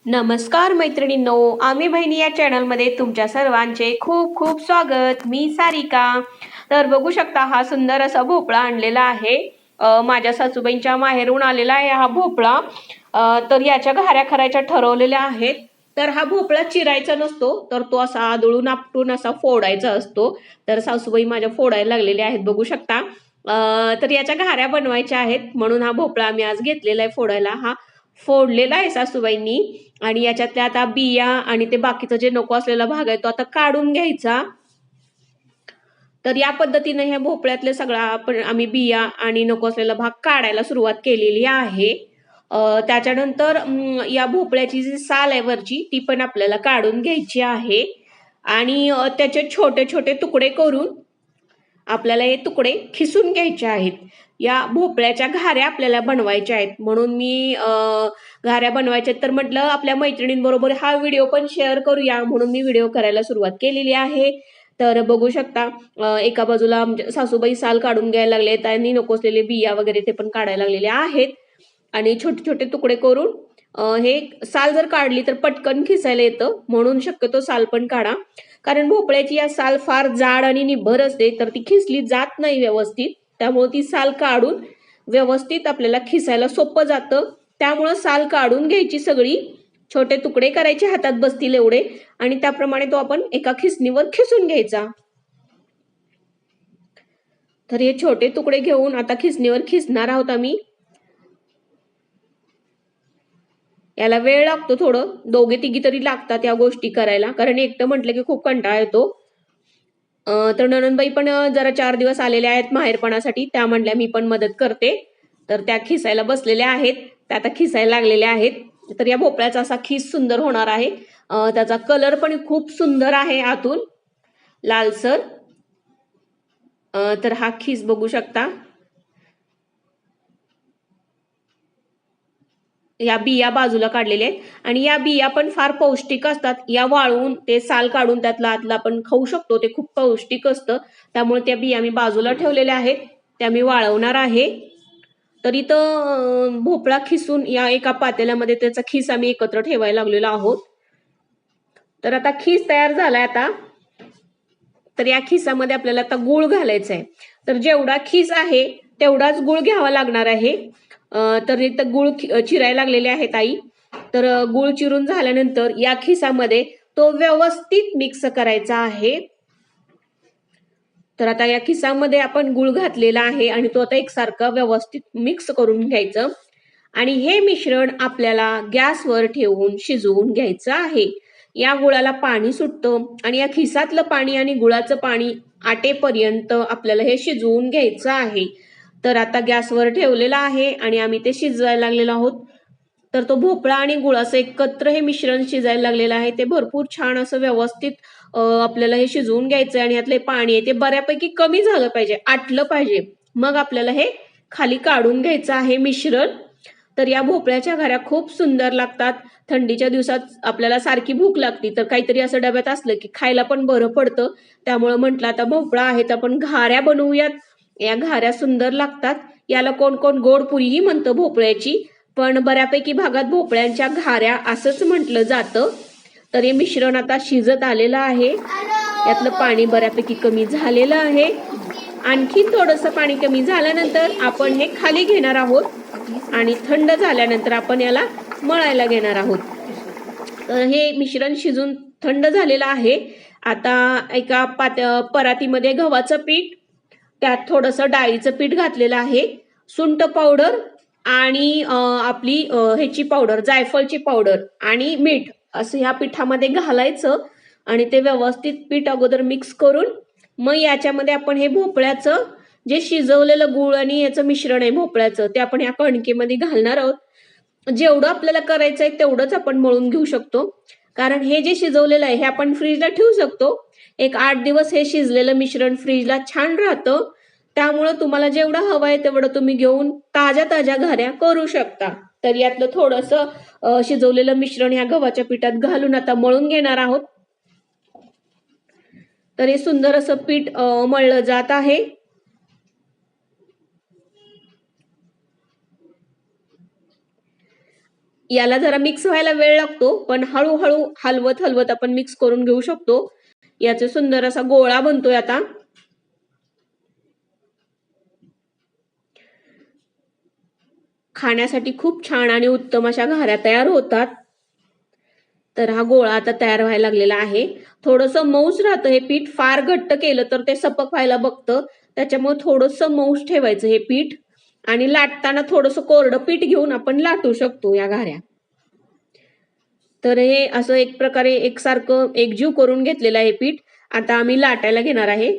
नमस्कार मैत्रिणींनो, आम्ही बहिणी या चॅनलमध्ये तुमच्या सर्वांचे खूप खूप स्वागत. मी सारिका. तर बघू शकता हा सुंदर असा भोपळा आणलेला आहे. माझ्या सासूबाईंच्या माहेरून आलेला आहे हा भोपळा. तर याच्या घाऱ्या करायच्या ठरवलेल्या आहेत. तर हा भोपळा चिरायचा नसतो, तर तो असा आदळून आपटून असा फोडायचा असतो. तर सासूबाई माझ्या फोडायला लागलेल्या आहेत बघू शकता. तर याच्या घाऱ्या बनवायच्या आहेत, म्हणून हा भोपळा आम्ही आज घेतलेला आहे फोडायला. हा फोडलेला आहे सासूबाईंनी आणि याच्यातल्या आता बिया आणि ते बाकीचं जे नको असलेला भाग आहे तो आता काढून घ्यायचा. तर या पद्धतीने ह्या भोपळ्यातले सगळा आपण आम्ही बिया आणि नको असलेला भाग काढायला सुरुवात केलेली आहे. त्याच्यानंतर या भोपळ्याची जी साल आहे वरची ती पण आपल्याला काढून घ्यायची आहे आणि त्याचे छोटे छोटे तुकडे करून आपल्याला हे तुकडे खिसून घ्यायचे आहेत. या भोपळ्याच्या घाऱ्या आपल्याला बनवायच्या आहेत, म्हणून मी घाऱ्या बनवायच्या तर म्हटलं आपल्या मैत्रिणींबरोबर हा व्हिडिओ पण शेअर करूया, म्हणून मी व्हिडिओ करायला सुरुवात केलेली आहे. तर बघू शकता एका बाजूला सासूबाई साल काढून घ्यायला लागले, त्यांनी नको असलेले बिया वगैरे ते पण काढायला लागलेले आहेत आणि छोटे छोटे तुकडे करून हे साल जर काढली तर पटकन खिसायला येतं, म्हणून शक्यतो साल पण काढा. कारण भोपळ्याची या साल फार जाड आणि निब्बर असते, तर ती खिसली जात नाही व्यवस्थित. त्यामुळे ती साल काढून व्यवस्थित आपल्याला खिसायला सोपं जातं. त्यामुळं साल काढून घ्यायची सगळी, छोटे तुकडे करायचे हातात बसतील एवढे आणि त्याप्रमाणे तो आपण एका खिसणीवर खिसून घ्यायचा. तर हे छोटे तुकडे घेऊन आता खिसणीवर खिसणार आहोत आम्ही. याला वेळ लागतो थोडं, दोघे तिघी तरी लागतात या गोष्टी करायला, कारण एकटं म्हटलं की खूप कंटाळा येतो. तर नणंदबाई पण जरा 4 दिवस आलेल्या आहेत माहेरपणासाठी, त्या म्हणल्या मी पण मदत करते. तर त्या खिसायला बसलेल्या आहेत, त्या आता खिसायला लागलेल्या आहेत. तर या भोपळ्याचा असा खिस सुंदर होणार आहे. त्याचा कलर पण खूप सुंदर आहे आतून लालसर. तर हा खिस बघू शकता. या बिया बाजूला काढलेल्या आहेत आणि या बिया पण फार पौष्टिक असतात. या वाळवून ते साल काढून त्यातला आतला आपण खाऊ शकतो, ते खूप पौष्टिक असतं. त्यामुळे त्या बिया मी बाजूला ठेवलेल्या आहेत, त्या मी वाळवणार आहे. तर इथं भोपळा खिसून या एका पातेल्यामध्ये त्याचा खिस आम्ही एकत्र ठेवायला लागलेलो आहोत. तर आता खिस तयार झालाय आता. तर या खिसामध्ये आपल्याला आता गूळ घालायचा आहे. तर जेवढा खिस आहे तेवढाच गूळ घ्यावा लागणार आहे. तर इथं गूळ चिरायला लागलेले आहेत आई. तर गूळ चिरून झाल्यानंतर या खिसामध्ये तो व्यवस्थित मिक्स करायचा आहे. तर आता या खिसामध्ये आपण गूळ घातलेला आहे आणि तो आता एकसारखा व्यवस्थित मिक्स करून घ्यायचं आणि हे मिश्रण आपल्याला गॅसवर ठेवून शिजवून घ्यायचं आहे. या गुळाला पाणी सुटतं आणि या खिसातलं पाणी आणि गुळाचं पाणी आटेपर्यंत आपल्याला हे शिजवून घ्यायचं आहे. तर आता गॅसवर ठेवलेला आहे आणि आम्ही ते शिजवायला लागलेलो आहोत. तर तो भोपळा आणि गुळाचं एकत्र हे मिश्रण शिजायला लागलेलं आहे. ते भरपूर छान असं व्यवस्थित आपल्याला हे शिजवून घ्यायचं आणि यातले पाणी आहे ते बऱ्यापैकी कमी झालं पाहिजे, आटलं पाहिजे. मग आपल्याला हे खाली काढून घ्यायचं आहे मिश्रण. तर या भोपळ्याच्या घाऱ्या खूप सुंदर लागतात. थंडीच्या दिवसात आपल्याला सारखी भूक लागती, तर काहीतरी असं डब्यात असलं की खायला पण बरं पडतं. त्यामुळे म्हटलं आता भोपळा आहे तर आपण घाऱ्या बनवूयात. या घाऱ्या सुंदर लागतात. याला कोण कोण गोडपुरीही म्हणतं भोपळ्याची, पण बऱ्यापैकी भागात भोपळ्यांच्या घाऱ्या असंच म्हटलं जातं. तर हे मिश्रण आता शिजत आलेलं आहे. यातलं पाणी बऱ्यापैकी कमी झालेलं आहे. आणखी थोडंसं पाणी कमी झाल्यानंतर आपण हे खाली घेणार आहोत आणि थंड झाल्यानंतर आपण याला मळायला घेणार आहोत. तर हे मिश्रण शिजून थंड झालेलं आहे. आता एका परातीमध्ये गव्हाचं पीठ, त्यात थोडंसं डाळीचं पीठ घातलेलं आहे, सुंठ पावडर आणि आपली ह्याची पावडर, जायफळची पावडर आणि मीठ असं ह्या पिठामध्ये घालायचं आणि ते व्यवस्थित पीठ अगोदर मिक्स करून मग याच्यामध्ये आपण हे भोपळ्याचं जे शिजवलेलं गूळ आणि याचं मिश्रण आहे भोपळ्याचं, ते आपण या कणकेमध्ये घालणार आहोत. जेवढं आपल्याला करायचं आहे तेवढंच आपण मळून घेऊ शकतो, कारण हे जे शिजवलेलं आहे हे आपण फ्रीजला ठेवू शकतो. एक 8 दिवस हे शिजलेलं मिश्रण फ्रीजला छान राहतं. त्यामुळं तुम्हाला जेवढं हवं आहे तेवढं तुम्ही घेऊन ताज्या ताज्या घाऱ्या करू शकता. तर यातलं थोडंसं शिजवलेलं मिश्रण ह्या गव्हाच्या पिठात घालून आता मळून घेणार आहोत. तर हे सुंदर असं पीठ मळलं जात आहे. याला जरा मिक्स व्हायला वेळ लागतो, पण हळूहळू हलवत हलवत आपण मिक्स करून घेऊ शकतो. याचा सुंदर असा गोळा बनतोय आता. खाण्यासाठी खूप छान आणि उत्तम अशा घाऱ्या तयार होतात. तर हा गोळा आता तयार व्हायला लागलेला आहे. थोडंसं मऊच राहतं हे पीठ. फार घट्ट केलं तर ते सपक व्हायला बघतं. त्याच्यामुळे थोडंसं मऊच ठेवायचं हे पीठ आणि लाटताना थोडंसं कोरडं पीठ घेऊन आपण लाटू शकतो या घाऱ्या. तर हे असं एक प्रकारे एकसारखं एकजीव करून घेतलेलं आहे पीठ. आता आम्ही लाटायला घेणार आहे.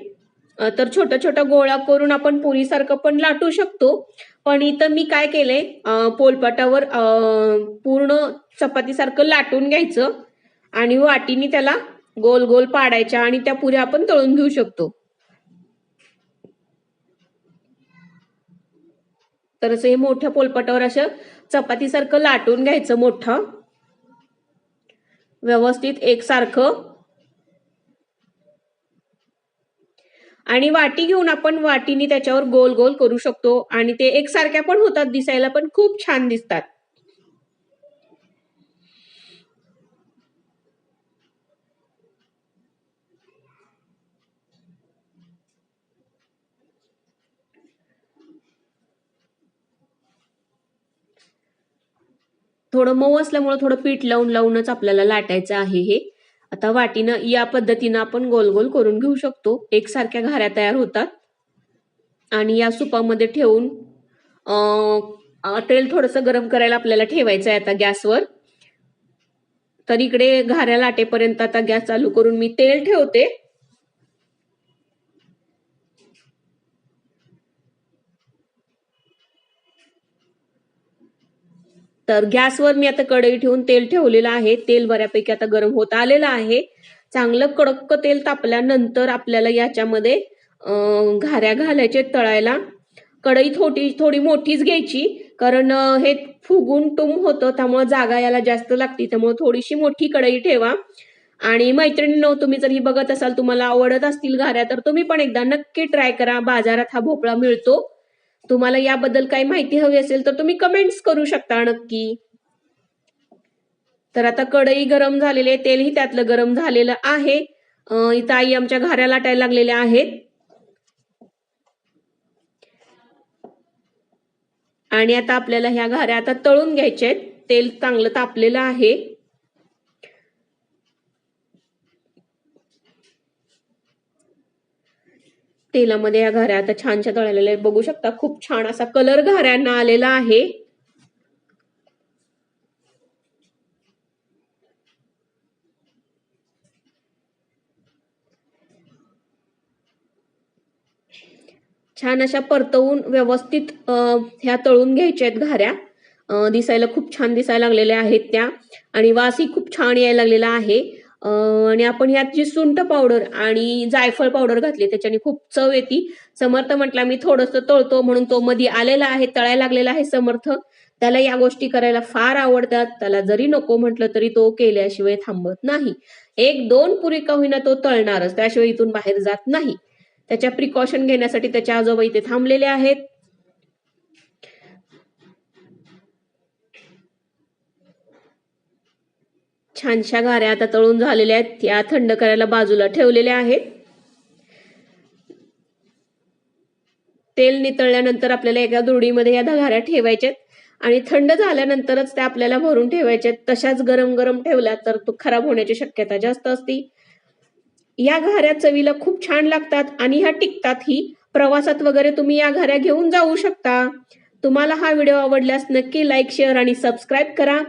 तर छोटा-छोटा गोळा करून आपण पुरीसारखं पण लाटू शकतो. पण इथं मी काय केलंय पोलपाटावर पूर्ण चपातीसारखं लाटून घ्यायचं आणि वाटीने त्याला गोल-गोल पाडायच्या आणि त्या पुऱ्या आपण तळून घेऊ शकतो. तर असं हे मोठ्या पोलपाटावर असं चपातीसारखं लाटून घ्यायचं मोठं. व्यवस्थित एकसारखं आणि वाटी घेऊन आपण वाटीने त्याच्यावर गोल गोल करू शकतो आणि ते एकसारख्या पण होतात, दिसायला पण खूप छान दिसतात. थोडं मऊ असल्यामुळे थोडं पीठ लावून लावूनच आपल्याला लाटायचं आहे हे. आता वाटीनं या पद्धतीनं आपण गोल गोल करून घेऊ शकतो. एकसारख्या घाऱ्या तयार होतात आणि या सुपामध्ये ठेवून तेल थोडंसं गरम करायला आपल्याला ठेवायचं आहे आता गॅसवर. तर इकडे घाऱ्या लाटेपर्यंत आता गॅस चालू करून मी तेल ठेवते. तर गॅसवर मी आता कढई ठेवून तेल ठेवलेलं आहे. तेल बऱ्यापैकी आता गरम होत आलेलं आहे. चांगलं कडक तेल तापल्यानंतर आपल्याला याच्यामध्ये घाऱ्या घालायचे तळायला. कढई थोडी मोठीच घ्यायची, कारण हे फुगून टुम होतं, त्यामुळे जागा याला जास्त लागते. त्यामुळे थोडीशी मोठी कढई ठेवा. आणि मैत्रिणींनो, तुम्ही जर ही बघत असाल, तुम्हाला आवडत असतील घाऱ्या, तर तुम्ही पण एकदा नक्की ट्राय करा. बाजारात हा भोपळा मिळतो. तुम्हाला याबद्दल काही माहिती हवी असेल तर तुम्ही कमेंट्स करू शकता नक्की. तर आता कढई गरम झालेली आहे, तेलही त्यातलं गरम झालेलं आहे. इथं आई आमच्या घाऱ्या लाटायला लागलेल्या आहेत. आणि आता आपल्याला ह्या घाऱ्या आता तळून घ्यायच्या आहेत. तेल चांगलं तापलेलं आहे. तेलामध्ये या घाऱ्या आता छानशा तळलेल्या आहेत. बघू शकता खूप छान असा कलर घाऱ्यांना आलेला आहे. छान अशा परतवून व्यवस्थित ह्या तळून घ्यायच्या आहेत घाऱ्या. दिसायला खूप छान दिसायला लागलेल्या आहेत त्या आणि वासही खूप छान यायला लागलेला आहे. आणि आपण यात जी सुंठ पावडर आणि जायफळ पावडर घातली त्याच्याने खूप चव येते. समर्थ म्हटला मी थोडंसं तळतो म्हणून तो मध्ये आलेला आहे, तळायला लागलेला आहे समर्थ. त्याला या गोष्टी करायला फार आवडतात. त्याला जरी नको म्हटलं तरी तो केल्याशिवाय थांबत नाही. 1-2 पुरी का होईना तो तळणारच, त्याशिवाय इथून बाहेर जात नाही. त्याच्या प्रिकॉशन घेण्यासाठी त्याच्या आजोबा इथे थांबलेले आहेत. छानशा घाऱ्या आता तळून झालेल्या आहेत. त्या थंड करायला बाजूला ठेवलेल्या आहेत. तेल नितळल्यानंतर आपल्याला एका दुरडीमध्ये या घाऱ्या ठेवायच्यात आणि थंड झाल्यानंतरच त्या आपल्याला भरून ठेवायच्यात. तशाच गरम गरम ठेवल्या तर तो खराब होण्याची शक्यता जास्त असते. या घाऱ्या चवीला खूप छान लागतात आणि ह्या टिकतातही. प्रवासात वगैरे तुम्ही या घाऱ्या घेऊन जाऊ शकता. तुम्हाला हा व्हिडिओ आवडल्यास नक्की लाईक, शेअर आणि सबस्क्राईब करा.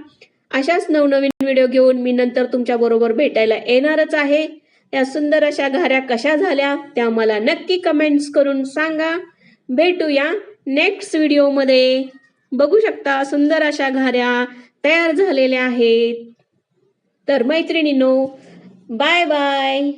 अशाच नवनवीन व्हिडिओ घेऊन मी नंतर तुमच्या बरोबर भेटायला येणारच आहे. या सुंदर अशा घाऱ्या कशा झाल्या त्या मला नक्की कमेंट्स करून सांगा. भेटूया नेक्स्ट व्हिडिओमध्ये. बघू शकता सुंदर अशा घाऱ्या तयार झालेल्या आहेत. तर मैत्रिणींनो, बाय बाय.